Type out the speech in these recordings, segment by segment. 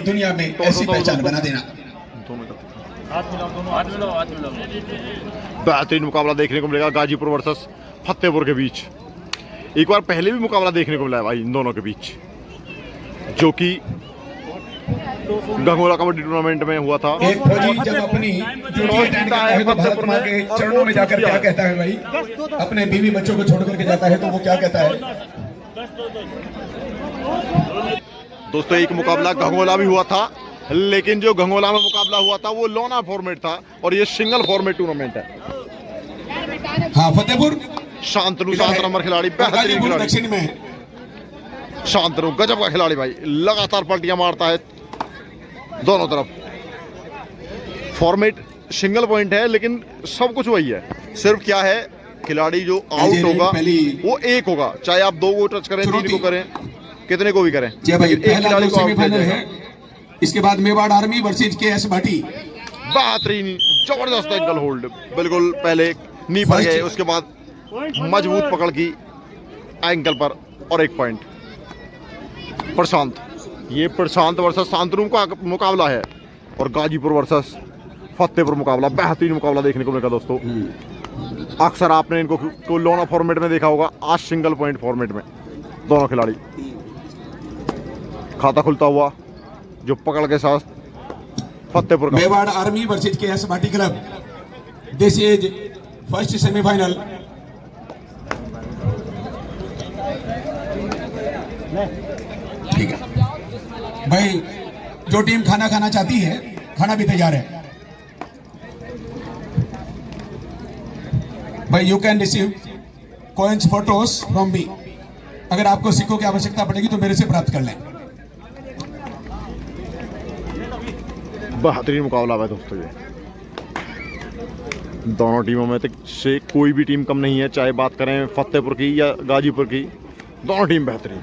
दुनिया में ऐसी पहचान बना देना। बेहतरीन मुकाबला देखने को मिलेगा गाजीपुर वर्सेस फतेहपुर के बीच। एक बार पहले भी मुकाबला देखने को मिला है भाई इन दोनों के बीच, जो कि गंगोला कबड्डी टूर्नामेंट में हुआ था। एक फौजी जब अपनी ड्यूटी अटेंड करता है तो भारत माँ के चरणों में जाकर क्या कहता है भाई? अपने बीवी बच्चों को छोड़ करके जाता है तो वो क्या कहता है? दोस्तों एक मुकाबला गंगोला भी हुआ था, लेकिन जो गंगोला में मुकाबला हुआ था वो लोना फॉर्मेट था और ये सिंगल फॉर्मेट टूर्नामेंट है। हाँ, फतेहपुर शांतनु 7 नंबर खिलाड़ी, बेहतरीन खिलाड़ी, दक्षिण में शांतनु गजब का खिलाड़ी भाई, लगातार पलटियां मारता है दोनों तरफ। फॉर्मेट सिंगल पॉइंट है लेकिन सब कुछ वही है, सिर्फ क्या है खिलाड़ी जो आउट होगा वो एक होगा, चाहे आप 2 को टच करें, 3 को करें, कितने को भी करें, एक खिलाड़ी को सेमीफाइनल है। इसके बाद Mewar army versus KS Bhati. बेहतरीन जबरदस्त एंगल होल्ड, बिल्कुल पहले नी पर गए, उसके बाद मजबूत पकड़ की एंकल पर और 1 पॉइंट। प्रशांत, ये प्रशांत वर्सेस शांतनु का मुकाबला है और गाजीपुर वर्सेस फतेहपुर मुकाबला, बेहतरीन मुकाबला देखने को मिलेगा दोस्तों। अक्सर आपने इनको को लोना फॉर्मेट में देखा होगा, आज सिंगल पॉइंट फॉर्मेट में दोनों खिलाड़ी। खाता खुलता हुआ जो पकड़ के साथ फतेहपुर का Mewar army versus KS Bhati club, this is first semifinal. ठीक है भाई, जो टीम खाना खाना चाहती है खाना भी तैयार है भाई। You can receive coins photos from me. अगर आपको सिक्कों की आवश्यकता पड़ेगी तो मेरे से प्राप्त कर लें। बेहतरीन मुकाबला है दोस्तों, ये दोनों टीमों में से कोई भी टीम कम नहीं है, चाहे बात करें फतेहपुर की या गाजीपुर की, दोनों टीम बेहतरीन।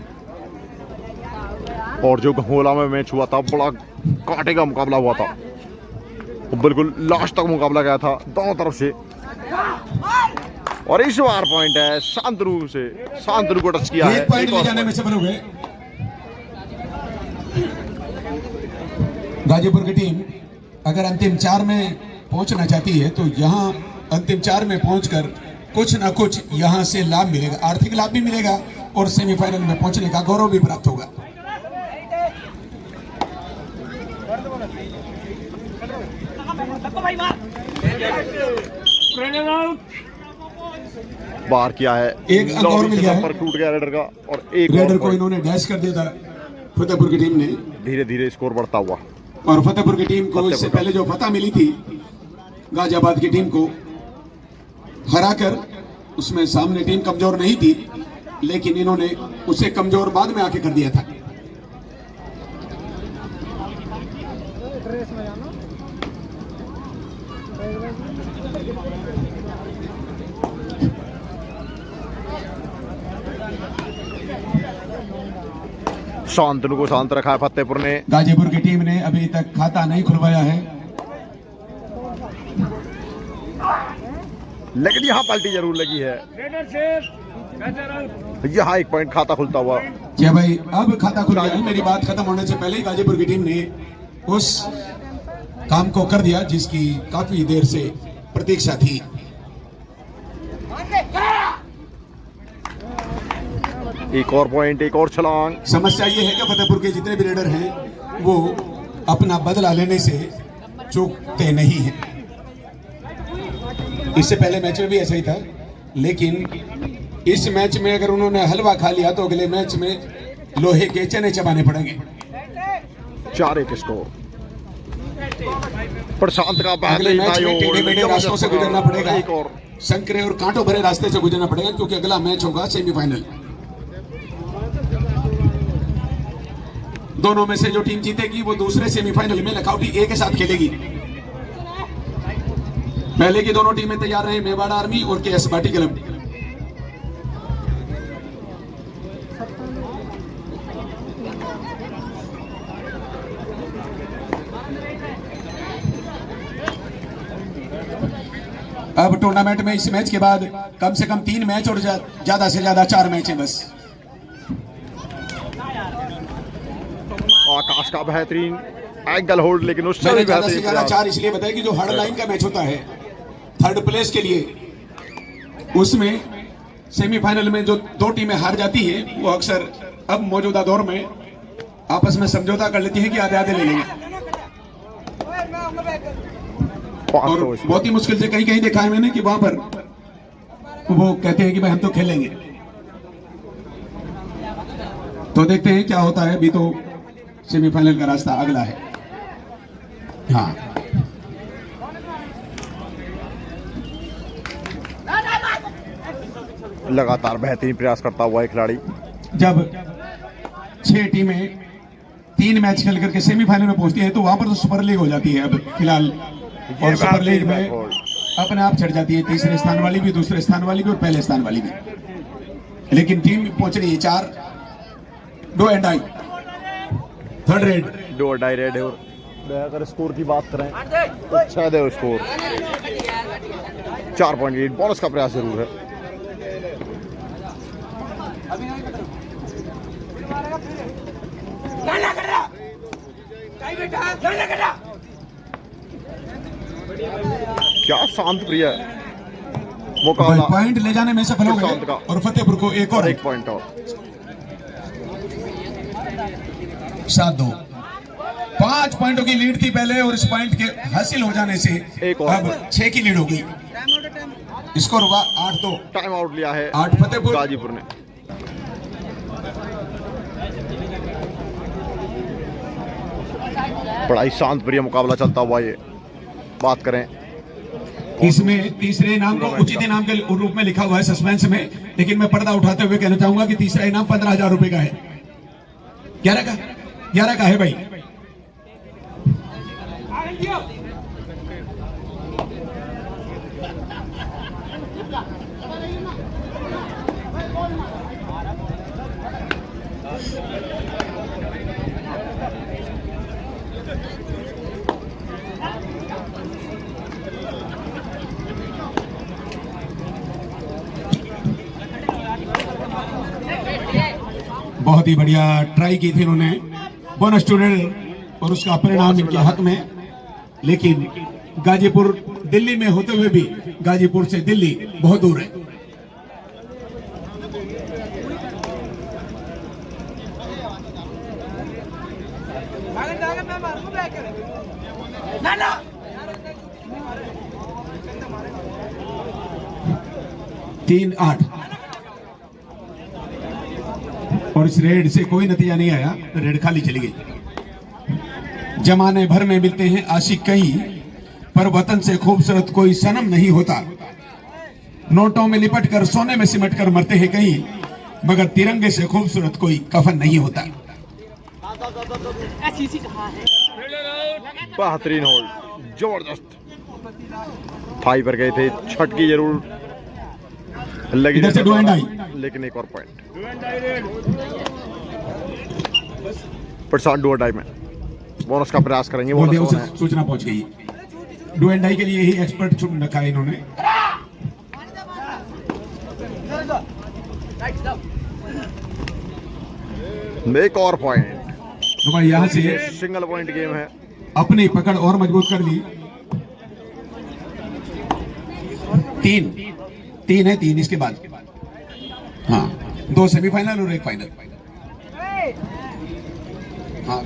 और जो गंगोला में मैच हुआ था बड़ा कांटे का मुकाबला हुआ था, बिल्कुल लास्ट तक मुकाबला गया था दोनों तरफ से। और इस बार पॉइंट है शांतनु से, शांतनु को टच किया है, 1 पॉइंट ले जाने में सफल हुए गाजीपुर की टीम। अगर अंतिम 4 में पहुंचना चाहती है तो यहां अंतिम 4 में पहुंचकर कुछ ना कुछ यहां से लाभ मिलेगा, आर्थिक लाभ भी मिलेगा और सेमीफाइनल में पहुंचने का गौरव भी प्राप्त होगा। बाहर किया है, एक अंक और मिल गया है, पर टूट गया रेडर का और एक रेडर को इन्होंने डैश कर दिया था फतेहपुर की टीम ने। धीरे धीरे स्कोर बढ़ता हुआ और फतेहपुर की टीम को इससे पहले जो फतह मिली थी गाजियाबाद की टीम को हराकर, उसमें सामने टीम कमजोर नहीं थी लेकिन इन्होंने उसे कमजोर बाद में आके कर दिया था। शांतनु को शांत रखा है फतेहपुर ने। गाजीपुर की टीम ने अभी तक खाता नहीं खुलवाया है, लेकिन यहाँ पलटी जरूर लगी है। यहाँ 1 पॉइंट, खाता खुलता हुआ। क्या भाई अब खाता खुल गया है? मेरी बात खत्म होने से पहले ही गाजीपुर की टीम ने उस काम को कर दिया जिसकी काफी देर से प्रतीक्षा थी। एक और पॉइंट, एक और छलांग। समस्या ये है कि फतेहपुर के जितने भी रेडर हैं वो अपना बदला लेने से चूकते नहीं हैं। इससे पहले मैच में भी ऐसा ही था, लेकिन इस मैच में अगर उन्होंने हलवा खा लिया तो अगले मैच में लोहे के चने चबाने पड़ेंगे। 4-1 स्कोर। प्रशांत का अगले मैच में टेढ़े मेढ़े रास्तों से गुजरना पड़ेगा, एक और संकरे और कांटों भरे रास्ते से गुजरना पड़ेगा क्योंकि अगला मैच होगा सेमीफाइनल। दोनों में से जो टीम जीतेगी वो दूसरे सेमीफाइनल में लखौटी ए के साथ खेलेगी। पहले की दोनों टीमें तैयार रहे, मेवाड़ आर्मी और केएस भाटी क्लब। अब टूर्नामेंट में इस मैच के बाद कम से कम 3 मैच और ज्यादा से ज्यादा 4 मैच है बस। आकाश का बेहतरीन एंगल होल्ड, लेकिन उससे मैंने भी ज्यादा से बेहतरीन ज्यादा प्रयास। 4 इसलिए बताया कि जो हर लाइन का मैच होता है थर्ड प्लेस के लिए, उसमें सेमीफाइनल में जो 2 टीमें हार जाती हैं वो अक्सर अब मौजूदा दौर में आपस में समझौता कर लेती हैं कि आधे आधे ले लेंगे। और बहुत ही मुश्किल से कहीं कहीं देखा है मैंने कि वहां पर वो कहते हैं कि भाई हम तो खेलेंगे। तो देखते हैं क्या होता है। अभी तो सेमीफाइनल का रास्ता अगला है। हाँ, लगातार बेहतरीन प्रयास करता हुआ एक खिलाड़ी। जब 6 टीमें 3 मैच खेल करके सेमीफाइनल में पहुंचती है तो वहां पर तो सुपर लीग हो जाती है अब फिलहाल। और सुपर लीग में अपने आप चढ़ जाती है तीसरे स्थान वाली भी, दूसरे स्थान वाली भी और पहले स्थान वाली भी। लेकिन टीम पहुंच रही है 4, do and die, third raid, do और डाई रेड है। और अगर स्कोर की बात करें तो 6 है स्कोर, 4.8 बोनस का प्रयास जरूर है। क्या शांत प्रिय मुकाबला, पॉइंट ले जाने में सफल हो शांत का। गए और फतेहपुर को एक और 1 पॉइंट और 7-2, 5 पॉइंटों की लीड थी पहले और इस पॉइंट के हासिल हो जाने से एक और अब 6 की लीड होगी। स्कोर हुआ 8-2। टाइम आउट लिया है 8 फतेहपुर, गाजीपुर ने। बड़ा ही शांत प्रिय मुकाबला चलता हुआ ये बात करें। इसमें तीसरे इनाम को उचित इनाम के रूप में लिखा हुआ है सस्पेंस में, लेकिन मैं पर्दा उठाते हुए कहना चाहूंगा कि तीसरा इनाम 15,000 रुपए का है। 11 का है भाई। बहुत ही बढ़िया ट्राई की थी इन्होंने, बोनस स्टूडेंट, और उसका परिणाम इनके हक में। लेकिन गाजीपुर दिल्ली में होते हुए भी गाजीपुर से दिल्ली बहुत दूर है। तीन 8 और इस रेड से कोई नतीजा नहीं आया, रेड खाली चली गई। जमाने भर में मिलते हैं आशिक कई, पर वतन से खूबसूरत कोई सनम नहीं होता। नोटों में लिपट कर सोने में सिमट कर मरते हैं कई, मगर तिरंगे से खूबसूरत कोई कफन नहीं होता। बेहतरीन होल्ड, जबरदस्त। थाई पर गए थे, छटकी जरूर लगी इधर से डू एंड डाई, लेकिन एक और पॉइंट। प्रसाद डू और डाई में बोनस का प्रयास करेंगे। बोल दिया, बोनस उसे सूचना पहुंच गई। डू एंड डाई के लिए ही एक्सपर्ट चुन रखा है इन्होंने। एक और पॉइंट। तो भाई यहाँ से सिंगल पॉइंट गेम है। अपनी पकड़ और मजबूत कर ली। 3 है, 3 इसके बाद। हाँ, 2 सेमीफाइनल और 1 फाइनल। हाँ,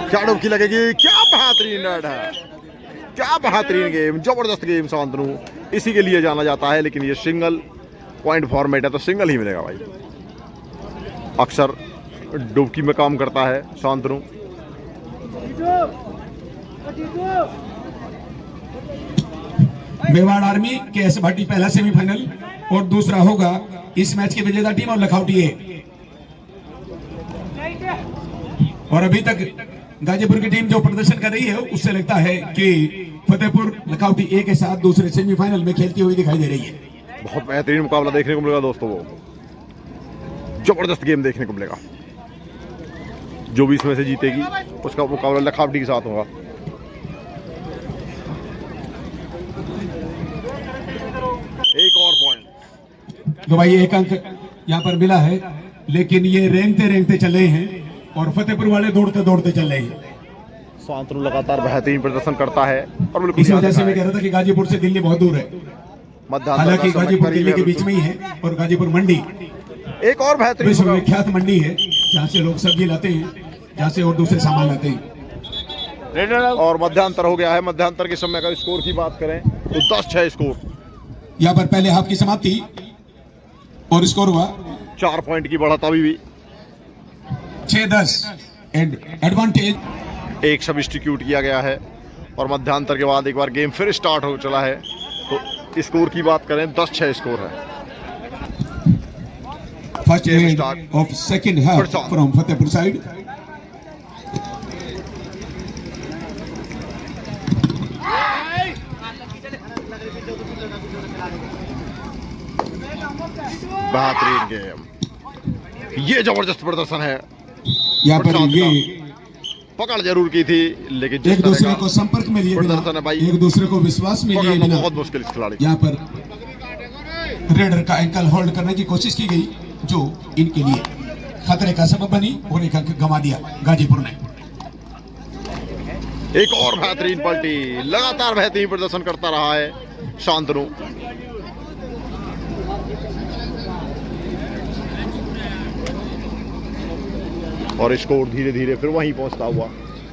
क्या डुबकी लगेगी, क्या बेहतरीन रेड है, क्या बेहतरीन गेम, जबरदस्त गेम शांतनु। इसी के लिए जाना जाता है, लेकिन ये सिंगल पॉइंट फॉर्मेट है तो सिंगल ही मिलेगा भाई। अक्सर डुबकी में काम करता है शांतनु। मेवाड़ आर्मी के एस भाटी पहला सेमीफाइनल और दूसरा होगा इस मैच की विजेता टीम और लखौटी ए। और अभी तक गाजीपुर की टीम जो प्रदर्शन कर रही है उससे लगता है कि फतेहपुर लखौटी ए के साथ दूसरे सेमीफाइनल में खेलती हुई दिखाई दे रही है। बहुत बेहतरीन मुकाबला देखने को मिलेगा दोस्तों, वो जबरदस्त गेम देखने को मिलेगा। जो भी इसमें से जीतेगी उसका मुकाबला लखौटी के साथ होगा। एक और पॉइंट, तो भाई एक अंक यहाँ पर मिला है, लेकिन ये रेंगते रेंगते चल रहे हैं और फतेहपुर वाले दौड़ते दौड़ते चल रहे हैं। शांतनु लगातार बेहतरीन प्रदर्शन करता है और बिल्कुल इसी वजह से मैं कह रहा था कि गाजीपुर से दिल्ली बहुत दूर है, हालांकि गाजीपुर दिल्ली के बीच में ही है और गाजीपुर मंडी एक और बेहतरीन विश्वविख्यात मंडी है जहाँ से लोग सब्जी लाते हैं, जहाँ से और दूसरे सामान लाते हैं। और मध्यांतर हो गया है। मध्यांतर के समय अगर स्कोर की बात करें तो 10-6 स्कोर। यहाँ पर पहले हाफ की समाप्ति और स्कोर हुआ 4 पॉइंट की बढ़त अभी भी 6-10 एंड एडवांटेज। एक सब्स्टिट्यूट किया गया है और मध्यांतर के बाद एक बार गेम फिर स्टार्ट हो चला है। तो स्कोर की बात करें 10-6 स्कोर है। First head of second half from Fatehpur side. बेहतरीन गेम, ये जबरदस्त प्रदर्शन है। यहाँ पर ये पकड़ जरूर की थी, लेकिन एक दूसरे को संपर्क में लिए बिना, प्रदर्शन है भाई, एक दूसरे को विश्वास में लिए बिना बहुत मुश्किल इस खिलाड़ी। यहाँ पर रेडर का एंकल होल्ड करने की कोशिश की गई, जो इनके लिए खतरे का सबब बनी और एक अंक गंवा दिया गाजीपुर ने। एक और बेहतरीन पलटी, लगातार बेहतरीन प्रदर्शन करता रहा है शांतनु। और स्कोर धीरे धीरे फिर वहीं पहुंचता हुआ।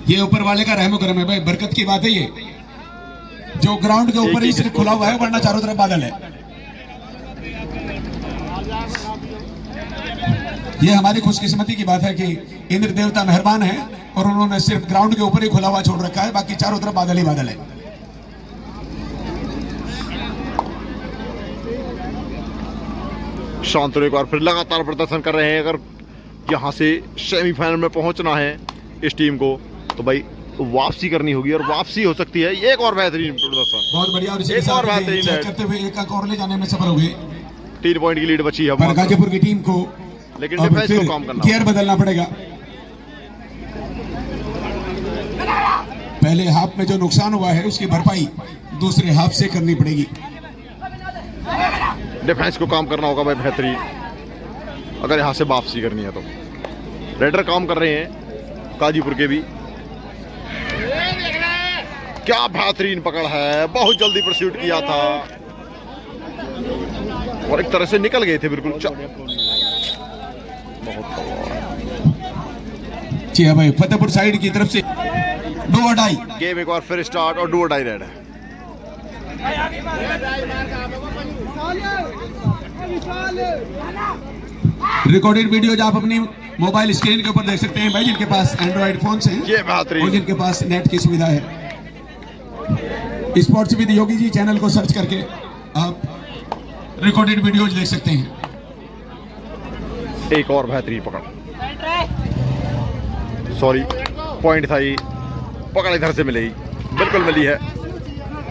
ये ऊपर वाले का रहमो करम है भाई, बरकत की बात है ये, जो ग्राउंड के ऊपर ही सिर्फ खुला हुआ है, वरना चारों तरफ बादल है। ये हमारी खुशकिस्मती की बात है कि इंद्र देवता मेहरबान है और उन्होंने सिर्फ ग्राउंड के ऊपर ही खुला हुआ छोड़ रखा है, बाकी चारों तरफ बादल ही बादल है। शांतनु एक बार फिर लगातार प्रदर्शन कर रहे हैं। अगर यहाँ से सेमीफाइनल में पहुंचना है इस टीम को, तो भाई वापसी करनी होगी और वापसी हो सकती है। एक और बेहतरीन प्रदर्शन, बहुत बढ़िया, और एक और बेहतरीन है करते हुए एक अंक और ले जाने में सफल हो गए। 3 पॉइंट की लीड बची है पर गाजीपुर की टीम को लेकिन अब डिफेंस फिर को काम करना गियर बदलना पड़ेगा। पहले हाफ में जो नुकसान हुआ है उसकी भरपाई दूसरे हाफ से करनी पड़ेगी। डिफेंस को काम करना होगा भाई बेहतरीन, अगर यहाँ से वापसी करनी है तो। रेडर काम कर रहे हैं गाजीपुर के भी। क्या बेहतरीन पकड़ है, बहुत जल्दी परस्यूट किया था और एक तरह से निकल गए थे बिल्कुल। जी हाँ भाई, फतेहपुर साइड की तरफ से डू और डाई गेम एक बार फिर स्टार्ट और डू और डाई रेड है। रिकॉर्डेड वीडियोज आप अपनी मोबाइल स्क्रीन के ऊपर देख सकते हैं भाई, जिनके पास एंड्रॉइड फोन हैं ये बेहतरीन, और जिनके पास नेट की सुविधा है। Sports with Yogi ji channel को सर्च करके आप रिकॉर्डेड वीडियोज देख सकते हैं। एक और बेहतरीन पकड़, सॉरी पॉइंट था ये, पकड़ इधर से मिलेगी, बिल्कुल मिली है।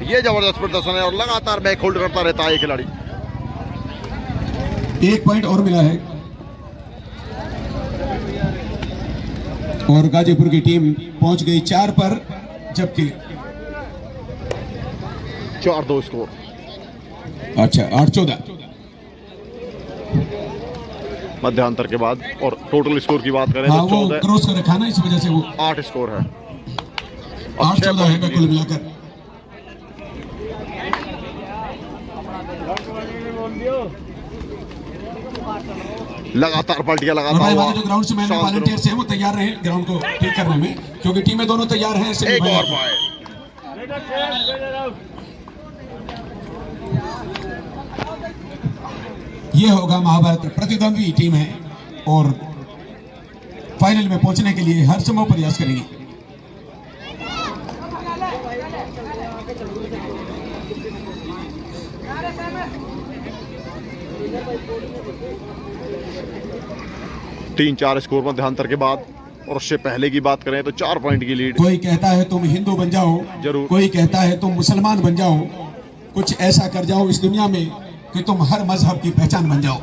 ये जबरदस्त प्रदर्शन है और लगातार बैक होल्ड करता रहता है ये खिलाड़ी। 1 पॉइंट और मिला है और गाजीपुर की टीम पहुंच गई 4 पर, जबकि 4-2 स्कोर। अच्छा 8-14 मध्यांतर के बाद। और टोटल स्कोर की बात करें हाँ, तो वो क्रॉस कर रखा ना, इस वजह से वो 8 स्कोर है। 8-14 है कुल मिलाकर। लगातार पलटियां लगाता हमारे हुआ जो ग्राउंड से मैंने वॉलंटियर्स हैं वो तैयार रहे ग्राउंड को ठीक करने में, क्योंकि टीमें दोनों तैयार हैं। एक और पॉइंट, ये होगा महाभारत, प्रतिद्वंदी टीम है और फाइनल में पहुंचने के लिए हर संभव प्रयास करेगी। तीन 4 स्कोर मध्यांतर के बाद। और उससे पहले की बात करें तो 4 पॉइंट की लीड। कोई कहता है तुम हिंदू बन जाओ, जरूर। कोई कहता है तुम मुसलमान बन जाओ, कुछ ऐसा कर जाओ इस दुनिया में कि तुम हर मजहब की पहचान बन जाओ।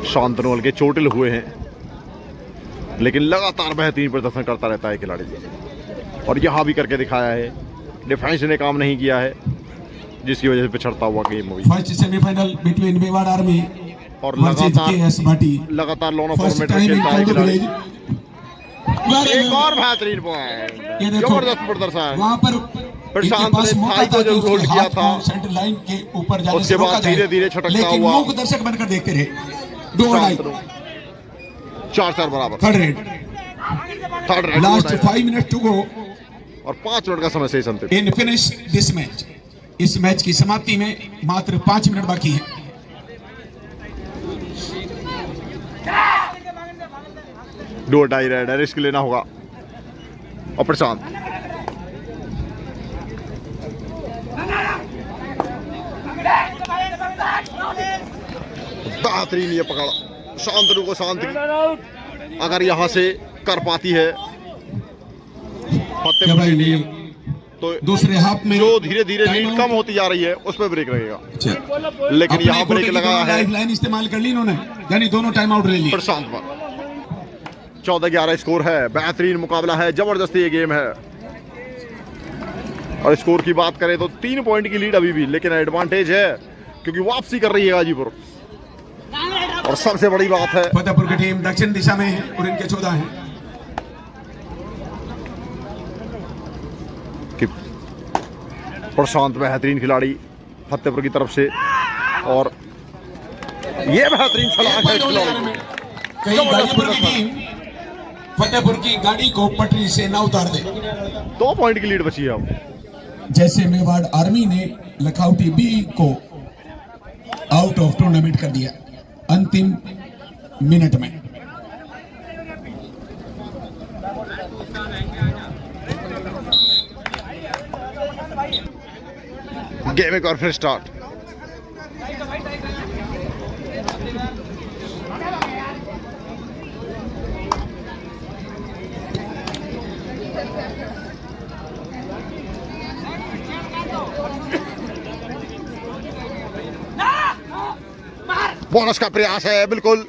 शांतनु के चोटिल हुए हैं, लेकिन लगातार बेहतरीन प्रदर्शन करता रहता है खिलाड़ी और यहाँ भी करके दिखाया है। डिफेंस ने काम नहीं किया है जिसकी वजह से पिछड़ता हुआ गेम हुई। First semifinal between Mewar army और वर्सेस केएस भाटी। लगातार लोनो फर्स्ट फॉर्मेट में टाइम इन खेलता है काउंटर खिलाड़ी। विलेज। एक और बेहतरीन पॉइंट, ये देखो जबरदस्त प्रदर्शन। वहां पर प्रशांत इनके पास ने मौका थाई को था जरूर कि होल्ड उसके किया हाथ था। को सेंटर लाइन के ऊपर जाने उसके से रोका बाद जाए, धीरे-धीरे छटकता लेकिन हुआ। मूक दर्शक बनकर देखते रहे। 2 4-4 बराबर। Third raid, third raid last 5 minute to go और 5 मिनट का समय शेष अंतिम। In finish this match. इस मैच की समाप्ति में मात्र 5 मिनट बाकी है। डू डाई रेड है, रिस्क लेना होगा। और प्रशांत बेहतरीन ये पकड़, शांतनु को शांत की। अगर यहां से कर पाती है फतेहपुर की टीम तो दूसरे हाफ में जो धीरे धीरे लीड कम होती जा रही है उस पर ब्रेक रहेगा। लेकिन यहाँ ब्रेक लगाया है लाइन इस्तेमाल कर ली इन्होंने, यानी दोनों टाइम आउट ले लिए। प्रशांत पर 14-11 स्कोर है। बेहतरीन मुकाबला है, जबरदस्ती ये गेम है। और स्कोर की बात करें तो 3 पॉइंट की लीड अभी भी, लेकिन एडवांटेज है क्योंकि वापसी कर रही है गाजीपुर। और सबसे बड़ी बात है फतेहपुर की टीम दक्षिण दिशा में है और इनके 14 हैं। कि प्रशांत बेहतरीन खिलाड़ी फतेहपुर की तरफ से, और ये बेहतरीन छलांग है इस खिलाड़ी की। कहीं गाजीपुर की टीम फतेहपुर की गाड़ी को पटरी से ना उतार दे। 2 पॉइंट की लीड बची है अब। जैसे मेवाड़ आर्मी ने लखौटी बी को आउट ऑफ टूर्नामेंट कर दिया अंतिम मिनट में। गेम एक और फिर स्टार्ट। बोनस का प्रयास है, बिल्कुल।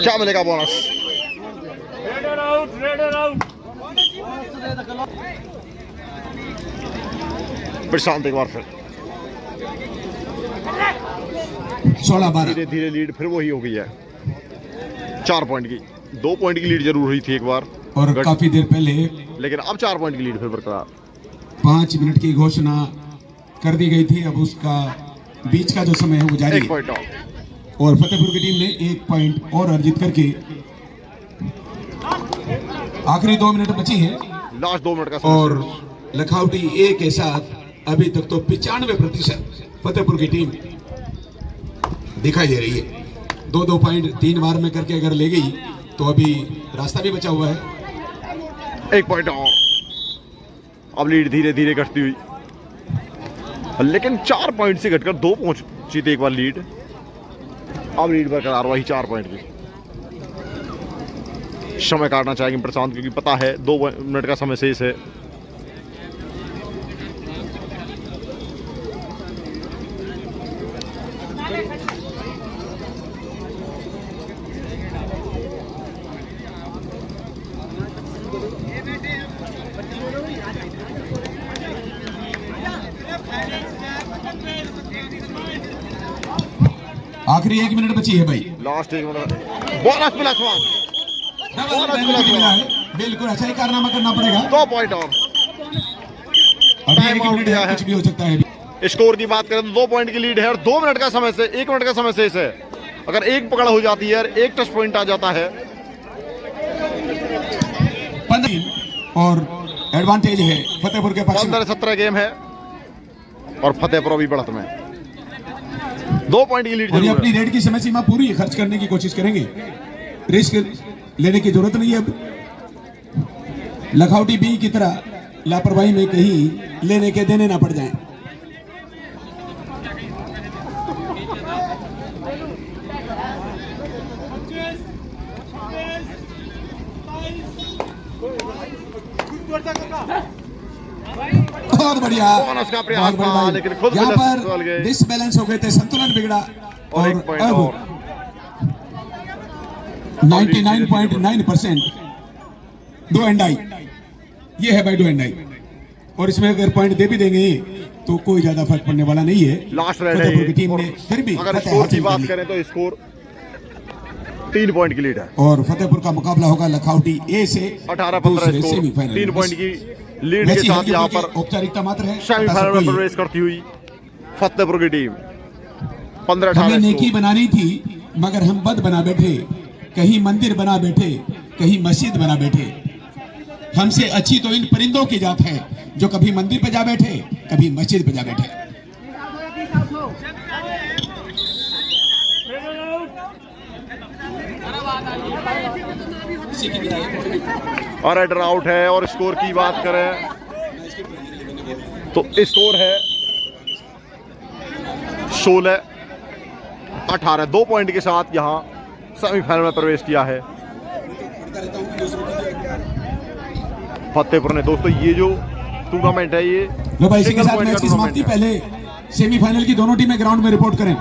क्या मिलेगा बोनस? प्रशांत एक बार फिर 16-12। धीरे धीरे लीड फिर वही हो गई है 4 पॉइंट की। 2 पॉइंट की लीड जरूर हुई थी एक बार, और काफी देर पहले लेकिन अब 4 पॉइंट की लीड फिर बरकरार। 5 मिनट की घोषणा कर दी गई थी, अब उसका बीच का जो समय है वो जारी 1 है। Point of. और फतेहपुर की टीम ने 1 पॉइंट और अर्जित करके आखिरी 2 मिनट बची है। लास्ट 2 मिनट का समय। और लखौटी ए के साथ अभी तक तो 95% फतेहपुर की टीम दिखाई दे रही है। 2-2 पॉइंट 3 बार में करके अगर ले गई तो अभी रास्ता भी बचा हुआ है। 1 पॉइंट और। अब लीड धीरे धीरे घटती हुई, लेकिन 4 पॉइंट से घटकर 2 पहुंची थी एक बार लीड। अब लीड बरकरार वही 4 पॉइंट की। समय काटना चाहेंगे प्रशांत, क्योंकि पता है 2 मिनट का समय शेष है। आखिरी 1 मिनट बची है भाई। Last 1 minute. Bonus plus 1। बिल्कुल अच्छा ही कारनामा करना पड़ेगा। 2 पॉइंट और। अभी 1 मिनट है, कुछ भी हो सकता है। स्कोर की बात करें तो 2 पॉइंट की लीड है और 2 मिनट का समय से 1 मिनट का समय शेष है। अगर एक पकड़ हो जाती है, एक टच पॉइंट आ जाता है, 15 और एडवांटेज है फतेहपुर के पक्ष में। 15-17 गेम है और फतेहपुर अभी बढ़त में। 2 पॉइंट की लीड और ये जरूर अपनी है। रेड की समय सीमा पूरी खर्च करने की कोशिश करेंगे। रिस्क लेने की जरूरत नहीं है। अब लखौटी बी की तरह लापरवाही में कहीं लेने के देने ना पड़ जाएं। बहुत बढ़िया, बोनस का प्रयास बहुत था, बढ़िया। लेकिन खुद यहाँ मिस चल पर गए। डिसबैलेंस हो गए थे, संतुलन बिगड़ा। और 1 पॉइंट अब और। 99.9% डू एंड डाई, ये है भाई डू एंड डाई। और इसमें अगर पॉइंट दे भी देंगे तो कोई ज्यादा फर्क पड़ने वाला नहीं है। लास्ट रेड है फतेहपुर की टीम और ने फिर भी अगर फतेह स्कोर की हासिल बात कर ली। करें तो स्कोर 3 पॉइंट की लीड है। और फतेहपुर का मुकाबला होगा लखौटी ए से 18-15 दूसरे स्कोर, सेमीफाइनल 3 में। पॉइंट की लीड के वैसी साथ हल्की यहाँ फुल्की पर औपचारिकता मात्र है। सेमीफाइनल में कोई है। प्रवेश करती हुई फतेहपुर की टीम हमें 15-18 नेकी स्कोर। बनानी थी मगर हम बद बना बैठे, कहीं मंदिर बना बैठे, कहीं मस्जिद बना बैठे। हमसे अच्छी तो इन परिंदों की जात है जो कभी मंदिर पे जा बैठे, कभी मस्जिद पे जा बैठे। और राइडर आउट है। और स्कोर की बात करें तो स्कोर है 16-18, 2 पॉइंट के साथ यहाँ सेमीफाइनल में प्रवेश किया है फतेहपुर ने। दोस्तों ये जो टूर्नामेंट है ये लो भाई, इसी के सिंगल साथ पॉइंट मैच का की समाप्ति। टूर्नामेंट है। पहले सेमीफाइनल की दोनों टीमें ग्राउंड में रिपोर्ट करें।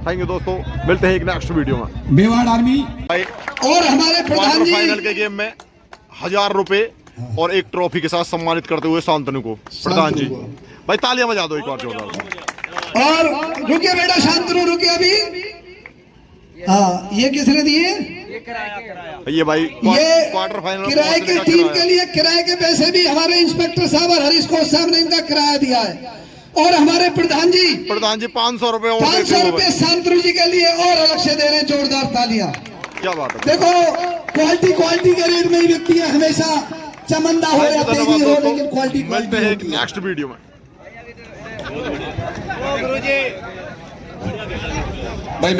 थैंक यू दोस्तों, मिलते हैं एक नेक्स्ट वीडियो में। मेवाड़ आर्मी भाई और हमारे प्रधान क्वार्टर जी फाइनल के गेम में 1000 रुपए और एक ट्रॉफी के साथ सम्मानित करते हुए शांतनु को प्रधान जी। भाई तालियां बजा दो एक और जोरदार। और रुकिए बेटा, शांतनु रुकिए अभी। हाँ, ये किसने दिए? ये भाई ये क्वार्टर फाइनल किराए की टीम के लिए किराए के पैसे भी हमारे इंस्पेक्टर साहब और हरीश कोच साहब ने इनका किराया दिया है। और हमारे प्रधान जी 500 रुपए और 500 रुपए शांतनु जी के लिए और अलग से दे रहे हैं। जोरदार तालियां। क्या बात है। देखो, क्वालिटी के रेट में ही व्यक्ति है, हमेशा चमंदा हो या तेजी हो, लेकिन क्वालिटी मिलते हैं एक होती है। नेक्स्ट वीडियो में। भाई